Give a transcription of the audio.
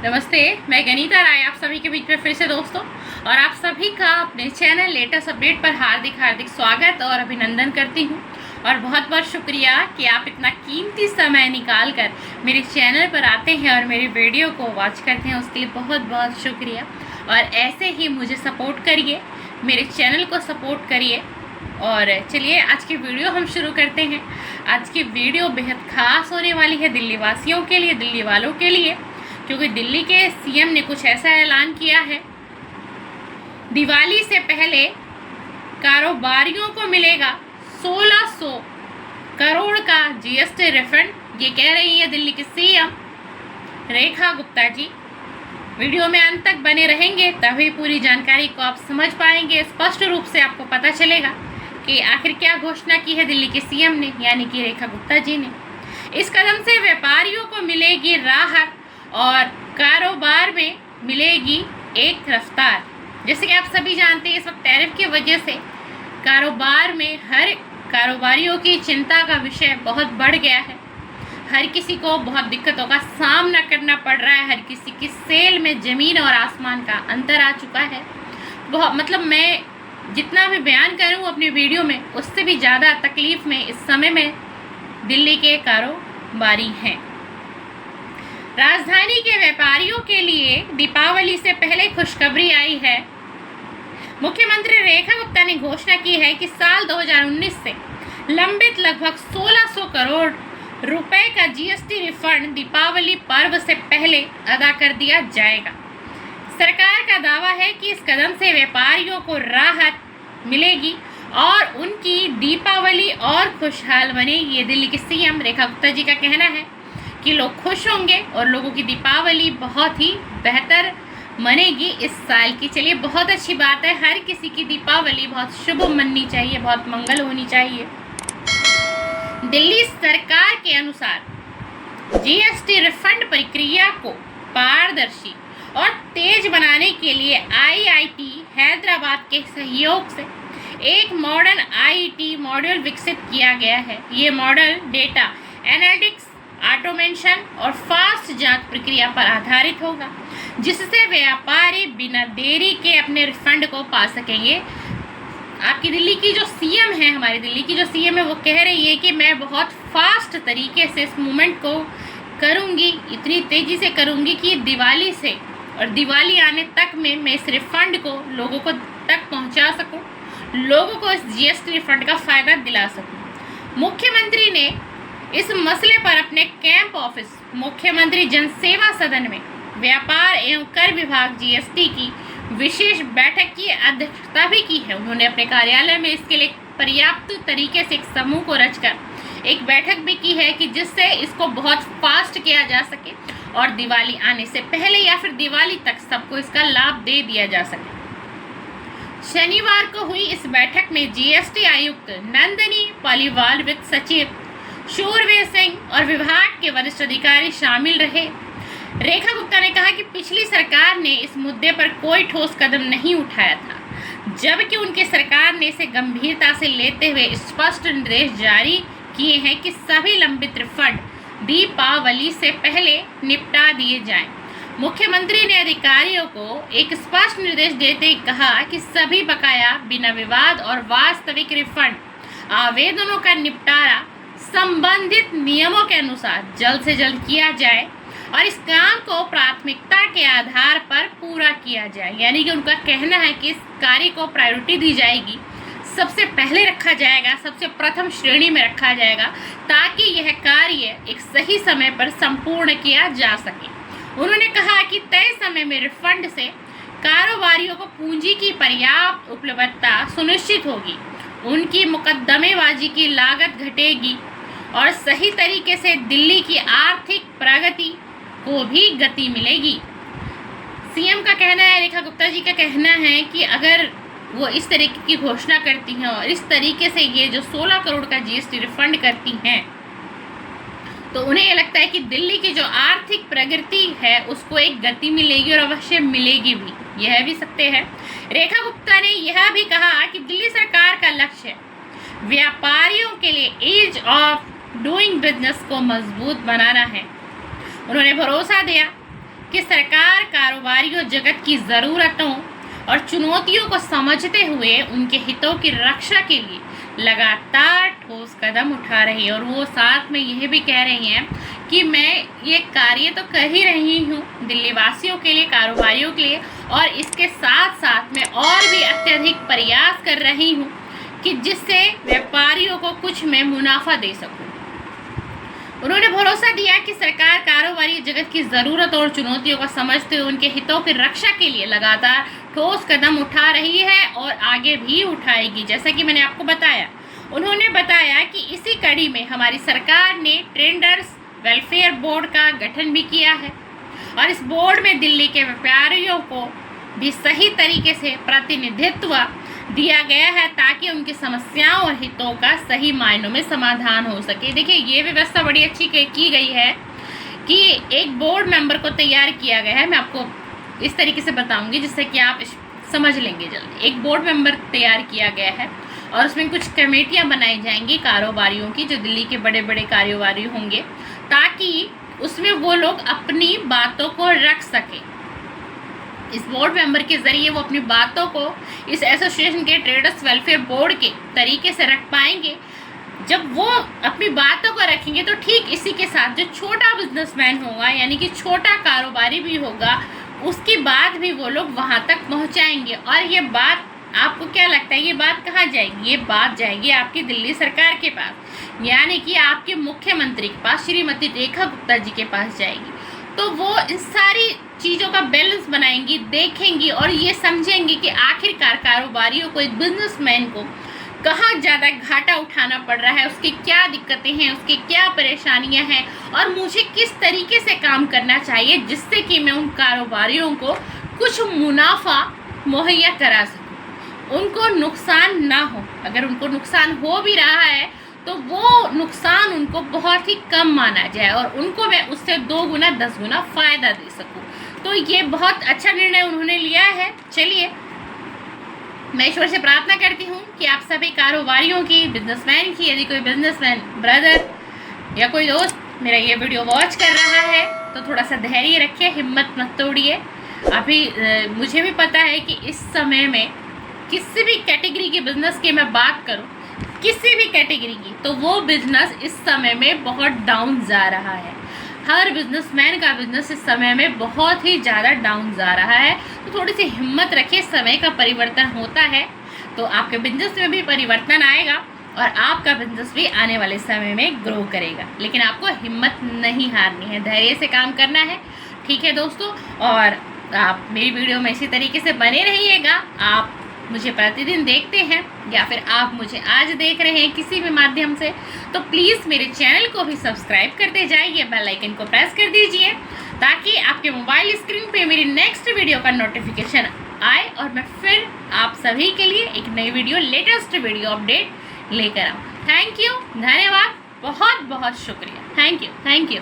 नमस्ते, मैं गनीता राय आप सभी के बीच में फिर से दोस्तों, और आप सभी का अपने चैनल लेटेस्ट अपडेट पर हार्दिक स्वागत और अभिनंदन करती हूं। और बहुत बहुत शुक्रिया कि आप इतना कीमती समय निकाल कर मेरे चैनल पर आते हैं और मेरे वीडियो को वॉच करते हैं, उसके लिए बहुत बहुत शुक्रिया। और ऐसे ही मुझे सपोर्ट करिए, मेरे चैनल को सपोर्ट करिए। और चलिए आज की वीडियो हम शुरू करते हैं। आज की वीडियो बेहद खास होने वाली है दिल्ली वासियों के लिए, दिल्ली वालों के लिए, क्योंकि दिल्ली के सीएम ने कुछ ऐसा ऐलान किया है, दिवाली से पहले कारोबारियों को मिलेगा 1600 करोड़ का जीएसटी रिफंड। ये कह रही है दिल्ली की सीएम रेखा गुप्ता जी। वीडियो में अंत तक बने रहेंगे तभी पूरी जानकारी को आप समझ पाएंगे। स्पष्ट रूप से आपको पता चलेगा कि आखिर क्या घोषणा की है दिल्ली के सीएम ने, यानी कि रेखा गुप्ता जी ने। इस कदम से व्यापारियों को मिलेगी राहत और कारोबार में मिलेगी एक रफ्तार। जैसे कि आप सभी जानते हैं, इस वक्त टैरिफ की वजह से कारोबार में हर कारोबारियों की चिंता का विषय बहुत बढ़ गया है। हर किसी को बहुत दिक्कतों का सामना करना पड़ रहा है। हर किसी की सेल में ज़मीन और आसमान का अंतर आ चुका है। बहुत मैं जितना भी बयान करूं अपनी वीडियो में, उससे भी ज़्यादा तकलीफ़ में इस समय में दिल्ली के कारोबारी हैं। राजधानी के व्यापारियों के लिए दीपावली से पहले खुशखबरी आई है। मुख्यमंत्री रेखा गुप्ता ने घोषणा की है कि साल 2019 से लंबित लगभग 1600 करोड़ रुपए का जीएसटी रिफंड दीपावली पर्व से पहले अदा कर दिया जाएगा। सरकार का दावा है कि इस कदम से व्यापारियों को राहत मिलेगी और उनकी दीपावली और खुशहाल बनेगी। ये दिल्ली की सीएम रेखा गुप्ता जी का कहना है कि लोग खुश होंगे और लोगों की दीपावली बहुत ही बेहतर मनेगी इस साल की। चलिए, बहुत अच्छी बात है। हर किसी की दीपावली बहुत शुभ मननी चाहिए, बहुत मंगल होनी चाहिए। दिल्ली सरकार के अनुसार जीएसटी रिफंड प्रक्रिया को पारदर्शी और तेज बनाने के लिए आईआईटी हैदराबाद के सहयोग से एक मॉडर्न आईटी मॉडल विकसित किया गया है। ये मॉडल डेटा एनालिटिक्स, ऑटोमेशन और फास्ट जांच प्रक्रिया पर आधारित होगा, जिससे व्यापारी बिना देरी के अपने रिफंड को पा सकेंगे। आपकी दिल्ली की जो सीएम है, हमारी दिल्ली की जो सीएम है, वो कह रही है कि मैं बहुत फास्ट तरीके से इस मूवमेंट को करूंगी, इतनी तेज़ी से करूंगी कि दिवाली से और दिवाली आने तक में मैं इस रिफंड को लोगों को तक पहुंचा सकूं, लोगों को इस जीएसटी रिफंड का फ़ायदा दिला सकूं। मुख्यमंत्री ने इस मसले पर अपने कैंप ऑफिस मुख्यमंत्री जनसेवा सदन में व्यापार एवं कर विभाग जीएसटी की विशेष बैठक की अध्यक्षता भी की है। उन्होंने अपने कार्यालय में इसके लिए पर्याप्त तरीके से एक समूह को रचकर एक बैठक भी की है कि जिससे इसको बहुत फास्ट किया जा सके और दिवाली आने से पहले या फिर दिवाली तक सबको इसका लाभ दे दिया जा सके। शनिवार को हुई इस बैठक में जीएसटी आयुक्त नंदिनी पालीवाल, वित्त सचिव शूरवीर सिंह और विभाग के वरिष्ठ अधिकारी शामिल रहे। रेखा गुप्ता ने कहा कि पिछली सरकार ने इस मुद्दे पर कोई ठोस कदम नहीं उठाया था, जबकि उनकी सरकार ने इसे गंभीरता से लेते हुए स्पष्ट निर्देश जारी किए हैं कि सभी लंबित रिफंड दीपावली से पहले निपटा दिए जाएं। मुख्यमंत्री ने अधिकारियों को एक स्पष्ट निर्देश देते ही कहा कि सभी बकाया बिना विवाद और वास्तविक रिफंड आवेदनों का निपटारा संबंधित नियमों के अनुसार जल्द से जल्द किया जाए और इस काम को प्राथमिकता के आधार पर पूरा किया जाए। यानी कि उनका कहना है कि इस कार्य को प्रायोरिटी दी जाएगी, सबसे पहले रखा जाएगा, सबसे प्रथम श्रेणी में रखा जाएगा, ताकि यह कार्य एक सही समय पर संपूर्ण किया जा सके। उन्होंने कहा कि तय समय में रिफंड से कारोबारियों को पूंजी की पर्याप्त उपलब्धता सुनिश्चित होगी, उनकी मुकदमेबाजी की लागत घटेगी और सही तरीके से दिल्ली की आर्थिक प्रगति को भी गति मिलेगी। सीएम का कहना है, रेखा गुप्ता जी का कहना है कि अगर वो इस तरीके की घोषणा करती हैं और इस तरीके से ये जो 16 करोड़ का जीएसटी रिफंड करती हैं, तो उन्हें ये लगता है कि दिल्ली की जो आर्थिक प्रगति है उसको एक गति मिलेगी और अवश्य मिलेगी भी। यह भी सत्य है। रेखा गुप्ता ने यह भी कहा कि दिल्ली सरकार का लक्ष्य व्यापारियों के लिए ईज ऑफ डूइंग बिजनेस को मजबूत बनाना है। उन्होंने भरोसा दिया कि सरकार कारोबारियों जगत की ज़रूरतों और चुनौतियों को समझते हुए उनके हितों की रक्षा के लिए लगातार ठोस कदम उठा रही है। और वो साथ में यह भी कह रही हैं कि मैं ये कार्य तो कर ही रही हूँ दिल्ली वासियों के लिए, कारोबारियों के लिए, और इसके साथ साथ मैं और भी अत्यधिक प्रयास कर रही हूँ कि जिससे व्यापारियों को कुछ मैं मुनाफा दे सकूँ। उन्होंने भरोसा दिया कि सरकार कारोबारी जगत की ज़रूरत और चुनौतियों को समझते हुए उनके हितों की रक्षा के लिए लगातार ठोस कदम उठा रही है और आगे भी उठाएगी, जैसा कि मैंने आपको बताया। उन्होंने बताया कि इसी कड़ी में हमारी सरकार ने ट्रेडर्स वेलफेयर बोर्ड का गठन भी किया है और इस बोर्ड में दिल्ली के व्यापारियों को भी सही तरीके से प्रतिनिधित्व दिया गया है ताकि उनकी समस्याओं और हितों का सही मायनों में समाधान हो सके। देखिए, ये व्यवस्था बड़ी अच्छी की गई है कि एक बोर्ड मेंबर को तैयार किया गया है। मैं आपको इस तरीके से बताऊंगी जिससे कि आप समझ लेंगे जल्दी। एक बोर्ड मेंबर तैयार किया गया है और उसमें कुछ कमेटियां बनाई जाएंगी कारोबारियों की, जो दिल्ली के बड़े बड़े कारोबारी होंगे, ताकि उसमें वो लोग अपनी बातों को रख सकें। इस बोर्ड मेंबर के ज़रिए वो अपनी बातों को इस एसोसिएशन के ट्रेडर्स वेलफेयर बोर्ड के तरीके से रख पाएंगे। जब वो अपनी बातों को रखेंगे तो ठीक इसी के साथ जो छोटा बिजनेसमैन होगा, यानी कि छोटा कारोबारी भी होगा, उसकी बात भी वो लोग वहाँ तक पहुँचाएंगे। और ये बात आपको क्या लगता है, ये बात कहाँ जाएगी? ये बात जाएगी आपकी दिल्ली सरकार के पास, यानी कि आपके मुख्यमंत्री के पास, श्रीमती रेखा गुप्ता जी के पास जाएगी। तो वो इन सारी चीज़ों का बैलेंस बनाएंगी, देखेंगी और ये समझेंगी कि आखिरकार कारोबारियों को, एक बिजनेसमैन को कहाँ ज़्यादा घाटा उठाना पड़ रहा है, उसकी क्या दिक्कतें हैं, उसकी क्या परेशानियां हैं और मुझे किस तरीके से काम करना चाहिए जिससे कि मैं उन कारोबारियों को कुछ मुनाफा मुहैया करा सकूं, उनको नुकसान ना हो। अगर उनको नुकसान हो भी रहा है तो वो नुकसान उनको बहुत ही कम माना जाए और उनको मैं उससे 2 गुना 10 गुना फ़ायदा दे सकूं। तो ये बहुत अच्छा निर्णय उन्होंने लिया है। चलिए, मैं ईश्वर से प्रार्थना करती हूँ कि आप सभी कारोबारियों की, बिजनेसमैन की, यदि कोई बिजनेसमैन ब्रदर या कोई दोस्त मेरा ये वीडियो वॉच कर रहा है तो थोड़ा सा धैर्य रखिए, हिम्मत मत तोड़िए। अभी मुझे भी पता है कि इस समय में किसी भी कैटेगरी के बिज़नेस की मैं बात करूँ, किसी भी कैटेगरी की, तो वो बिज़नेस इस समय में बहुत डाउन जा रहा है। हर बिजनेसमैन का बिजनेस इस समय में बहुत ही ज़्यादा डाउन जा रहा है। तो थोड़ी सी हिम्मत रखिए, समय का परिवर्तन होता है तो आपके बिजनेस में भी परिवर्तन आएगा और आपका बिजनेस भी आने वाले समय में ग्रो करेगा। लेकिन आपको हिम्मत नहीं हारनी है, धैर्य से काम करना है। ठीक है दोस्तों, और आप मेरी वीडियो में इसी तरीके से बने रहिएगा। आप मुझे प्रतिदिन देखते हैं या फिर आप मुझे आज देख रहे हैं किसी भी माध्यम से, तो प्लीज़ मेरे चैनल को भी सब्सक्राइब करते जाइए, बेल आइकन को प्रेस कर दीजिए ताकि आपके मोबाइल स्क्रीन पे मेरी नेक्स्ट वीडियो का नोटिफिकेशन आए और मैं फिर आप सभी के लिए एक नई वीडियो, लेटेस्ट वीडियो अपडेट लेकर आऊँ। थैंक यू, धन्यवाद, बहुत बहुत शुक्रिया। Thank you.